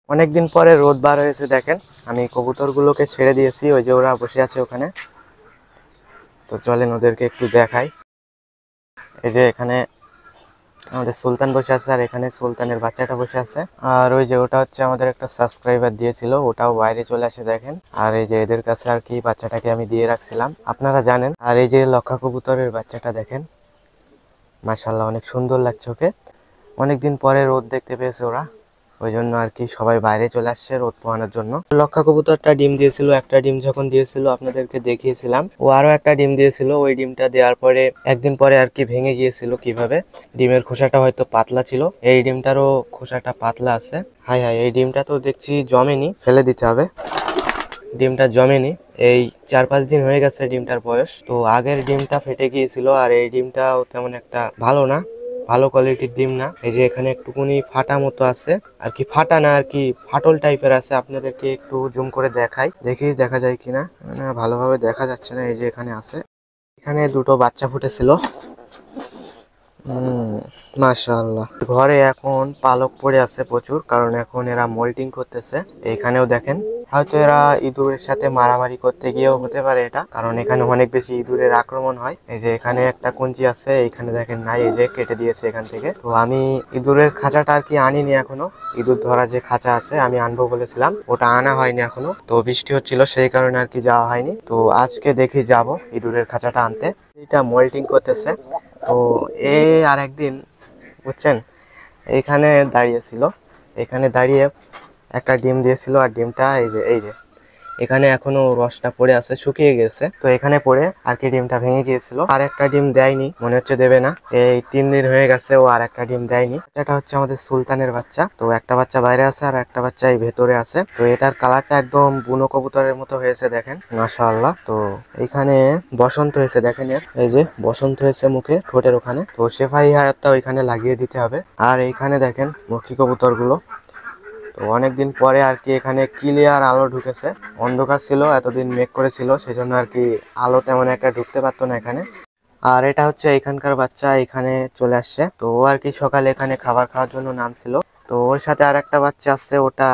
অনেকদিন পরে রোদ বার হয়েছে দেখেন। আমি কবুতরগুলোকে ছেড়ে দিয়েছি, ওই যে ওরা বসে আছে ওখানে। তো চলেন ওদেরকে একটু দেখাই। এই যে এখানে আমাদের সুলতান বসে আছে, আর এখানে সুলতানের বাচ্চাটা বসে আছে। আর ওই যে ওটা হচ্ছে আমাদের একটা সাবস্ক্রাইবার দিয়েছিল, ওটাও বাইরে চলে আসে দেখেন। আর এই যে এদের কাছে আর কি বাচ্চাটাকে আমি দিয়ে রাখছিলাম, আপনারা জানেন। আর এই যে লক্ষা কবুতরের বাচ্চাটা দেখেন, মাশাআল্লাহ অনেক সুন্দর লাগছে ওকে। অনেকদিন পরে রোদ দেখতে পেয়েছে ওরা, ওই জন্য আর কি সবাই বাইরে চলে আসছে রোদ পোহানোর জন্য। লক্ষা কবুতরটা ডিম দিয়েছিল, একটা ডিম যখন দিয়েছিল আপনাদেরকে দেখিয়েছিলাম, ও আরো একটা ডিম দিয়েছিল। ওই ডিমটা দেওয়ার পরে একদিন পরে আর কি ভেঙে গিয়েছিল। কিভাবে? ডিমের খোসাটা হয়তো পাতলা ছিল, এই ডিমটারও খোসাটা পাতলা আছে। হাই হাই, এই ডিমটা তো দেখছি জমেনি, ফেলে দিতে হবে। ডিমটা জমেনি, এই 4-5 দিন হয়ে গেছে ডিমটার বয়স। তো আগের ডিমটা ফেটে গিয়েছিল, আর এই ডিমটাও তেমন একটা ভালো না, ভালো কোয়ালিটির ডিম না। এই যে এখানে একটুকুনি ফাটা মতো আছে, আর কি ফাটা না, আর কি ফাটল টাইপের আছে। আপনাদেরকে একটু জুম করে দেখাই, দেখি দেখা যায় কিনা। না, ভালোভাবে দেখা যাচ্ছে না। এই যে এখানে আছে, এখানে দুটো বাচ্চা ফুটেছিল। মাশাআল্লাহ। ঘরে এখন পালক পড়ে আছে প্রচুর, কারণ এখন এরা মোল্টিং করতেছে। এইখানেও দেখেন, হয়তো এরা ইঁদুরের সাথে মারামারি করতে গিয়েও হতে পারে এটা, কারণ এখানে অনেক বেশি ইঁদুরের আক্রমণ হয়। এই যে এখানে একটা কুঞ্চি আছে, এইখানে দেখেন নাই, এই যে কেটে দিয়েছে এখান থেকে। তো আমি ইঁদুরের খাঁচাটা আর কি আনিনি এখনো। ইঁদুর ধরা যে খাঁচা আছে আমি আনবো বলেছিলাম, ওটা আনা হয়নি এখনো। তো বৃষ্টি হচ্ছিল সেই কারণে আর কি যাওয়া হয়নি। তো আজকে দেখি যাব ইঁদুরের খাঁচাটা আনতে। এটা মোল্টিং করতেছে। তো আর একদিন বুঝছেন, এইখানে দাঁড়িয়েছিল, এখানে দাঁড়িয়ে একটা ডিম দিয়েছিল। আর ডিমটা এই যে এখানে এখনো রসটা পড়ে আছে, শুকিয়ে গেছে। তো এখানে পড়ে আর কি ডিমটা ভেঙে গিয়েছিল। আর একটা ডিম দেয়নি, মনে হচ্ছে দেবে না। এই 3 দিন হয়ে গেছে, ও আর একটা ডিম দেয়নি। এটা হচ্ছে আমাদের সুলতানের বাচ্চা। তো একটা বাচ্চা বাইরে আছে, আর একটা বাচ্চা এই ভেতরে আছে। তো এটার কালারটা একদম বুনো কবুতরের মতো হয়েছে দেখেন, মাশাআল্লাহ। তো এইখানে বসন্ত হয়েছে দেখেন, এই যে বসন্ত হয়েছে মুখে, ঠোঁটের ওখানে। তো শেফাই হায়াতটা ওইখানে লাগিয়ে দিতে হবে। আর এইখানে দেখেন মক্ষী কবুতর গুলো। তো অনেকদিন পরে আর কি এখানে ক্লিয়ার আলো ঢুকেছে, অন্ধকার ছিল এতদিন, মেঘ করেছিল, সেজন্য আর কি আলো তেমন একটা ঢুকতে পারতো না এখানে। আর এটা হচ্ছে এখানকার বাচ্চা, এখানে চলে আসছে। তো ও আর কি সকালে এখানে খাবার খাওয়ার জন্য নামছিল। তো ওর সাথে আর একটা বাচ্চা আছে, ওটা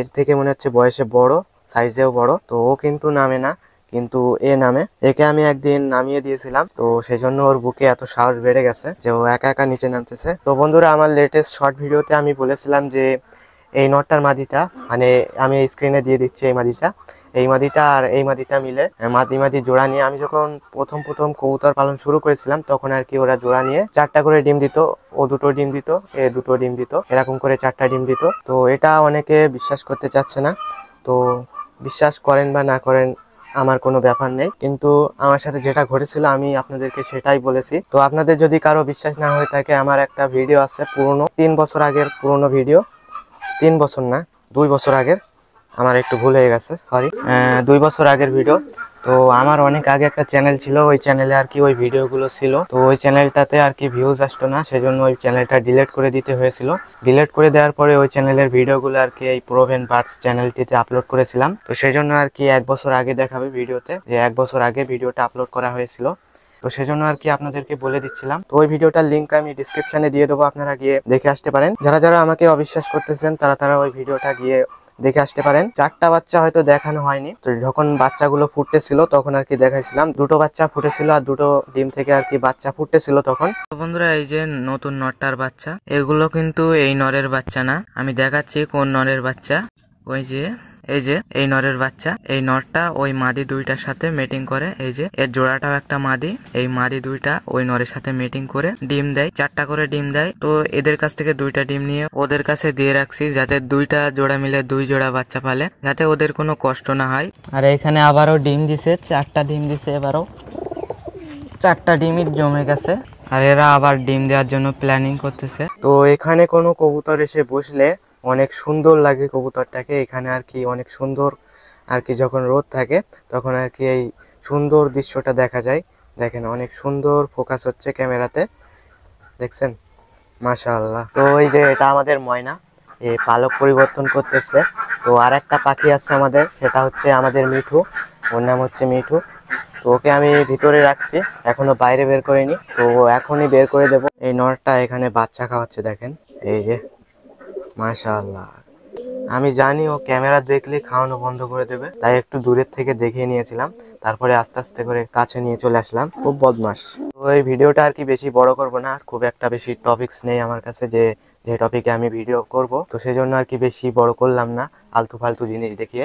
এর থেকে মনে হচ্ছে বয়সে বড়, সাইজেও বড়। তো ও কিন্তু নামে না, কিন্তু এ নামে। একে আমি একদিন নামিয়ে দিয়েছিলাম, তো সেই জন্য ওর বুকে এত সাহস বেড়ে গেছে যে ও একা একা নিচে নামতেছে। তো বন্ধুরা, আমার লেটেস্ট শর্ট ভিডিওতে আমি বলেছিলাম যে এই নটটার মাদিটা, মানে আমি স্ক্রিনে দিয়ে দিচ্ছি এই মাদিটা, এই মাদিটা আর এই মাদিটা মিলে মাদি মাদি জোড়া নিয়ে, আমি যখন প্রথম প্রথম কবুতর পালন শুরু করেছিলাম তখন আর কি ওরা জোড়া নিয়ে 4টা করে ডিম দিত। ও দুটো ডিম দিত, এ দুটো ডিম দিত, এরকম করে 4টা ডিম দিত। তো এটা অনেকে বিশ্বাস করতে চাচ্ছে না। তো বিশ্বাস করেন বা না করেন আমার কোনো ব্যাপার নেই, কিন্তু আমার সাথে যেটা ঘটেছিল আমি আপনাদেরকে সেটাই বলেছি। তো আপনাদের যদি কারো বিশ্বাস না হয়ে থাকে, আমার একটা ভিডিও আছে পুরনো, 3 বছর আগের পুরনো ভিডিও। 3 বছর না, 2 বছর আগের, আমার একটু ভুল হয়ে গেছে, সরি। 2 বছর আগের ভিডিও। তো আমার অনেক আগে একটা চ্যানেল ছিল, ওই চ্যানেলে আর কি ওই ভিডিওগুলো ছিল। তো ওই চ্যানেলটাতে আর কি ভিউজ আসতো না, সেজন্য ওই চ্যানেলটা ডিলিট করে দিতে হয়েছিল। ডিলিট করে দেওয়ার পরে ওই চ্যানেলের ভিডিওগুলো আর কি এই প্রোভেন বার্ডস চ্যানেলটিতে আপলোড করেছিলাম। তো সেই জন্য আর কি 1 বছর আগে দেখাবে ভিডিওতে যে 1 বছর আগে ভিডিওটা আপলোড করা হয়েছিল। তো সেজন্য আর কি আপনাদেরকে বলে দিচ্ছিলাম। তো ওই ভিডিওটার লিংক আমি ডিসক্রিপশনে দিয়ে দেবো, আপনারা গিয়ে দেখে আসতে পারেন। যারা যারা আমাকে অবিশ্বাস করতেছেন তারা তারা ওই ভিডিওটা গিয়ে দেখে আসতে পারেন। 4টা বাচ্চা হয়তো দেখানো হয়নি, তো যখন বাচ্চাগুলো ফুটতেছিল তখন আর কি দেখাইছিলাম। দুটো বাচ্চা ফুটেছিল, আর দুটো ডিম থেকে আর কি বাচ্চা ফুটতেছিল তখন। তো বন্ধুরা, এই যে নতুন নরটার বাচ্চা, এগুলো কিন্তু এই নরের বাচ্চা না। আমি দেখাচ্ছি কোন নরের বাচ্চা। ওই যে এই যে এই নরের বাচ্চা, এই নরটা ওই মাদি দুইটার সাথে মেটিং করে। এই যে এর জোড়াটাও একটা মাদি, এই মাদি দুইটা ওই নরের সাথে মেটিং করে ডিম দেয়, 4টা করে ডিম দেয়। তো এদের কাছ থেকে 2টা ডিম নিয়ে ওদের কাছে দিয়ে রাখছি, যাতে 2টা জোড়া মিলে 2 জোড়া বাচ্চা পালে, যাতে ওদের কোনো কষ্ট না হয়। আর এখানে আবারও ডিম দিছে, 4টা ডিম দিছে, এবারও 4টা ডিমই জমে গেছে। আর এরা আবার ডিম দেওয়ার জন্য প্ল্যানিং করতেছে। তো এখানে কোনো কবুতর এসে বসলে অনেক সুন্দর লাগে কবুতরটাকে। এখানে আর কি অনেক সুন্দর আর কি, যখন রোদ থাকে তখন আর কি এই সুন্দর দৃশ্যটা দেখা যায়। দেখেন অনেক সুন্দর ফোকাস হচ্ছে ক্যামেরাতে, দেখছেন, মাশাআল্লাহ। তো এই যে এটা আমাদের ময়না, এই পালক পরিবর্তন করতেছে। তো আর একটা পাখি আছে আমাদের, সেটা হচ্ছে আমাদের মিঠু, ওর নাম হচ্ছে মিঠু। তো ওকে আমি ভিতরে রাখছি, এখনো বাইরে বের করিনি। তো এখনই বের করে দেব। এই নরটা এখানে বাচ্চা খাওয়াচ্ছে দেখেন, এই যে মাশাআল্লাহ। আমি জানি ও ক্যামেরা দেখলে খাওয়ানো বন্ধ করে দেবে, তাই একটু দূরের থেকে দেখিয়ে নিয়েছিলাম, তারপরে আস্তে আস্তে করে কাছে নিয়ে চলে আসলাম। খুব বদমাস। তো এই ভিডিওটা আর কি বেশি বড় করব না, খুব একটা বেশি টপিকস নেই আমার কাছে যে যে টপিকে আমি ভিডিও করব, তো সেজন্য আর কি বেশি বড় করলাম না আলতু ফালতু জিনিস দেখিয়ে।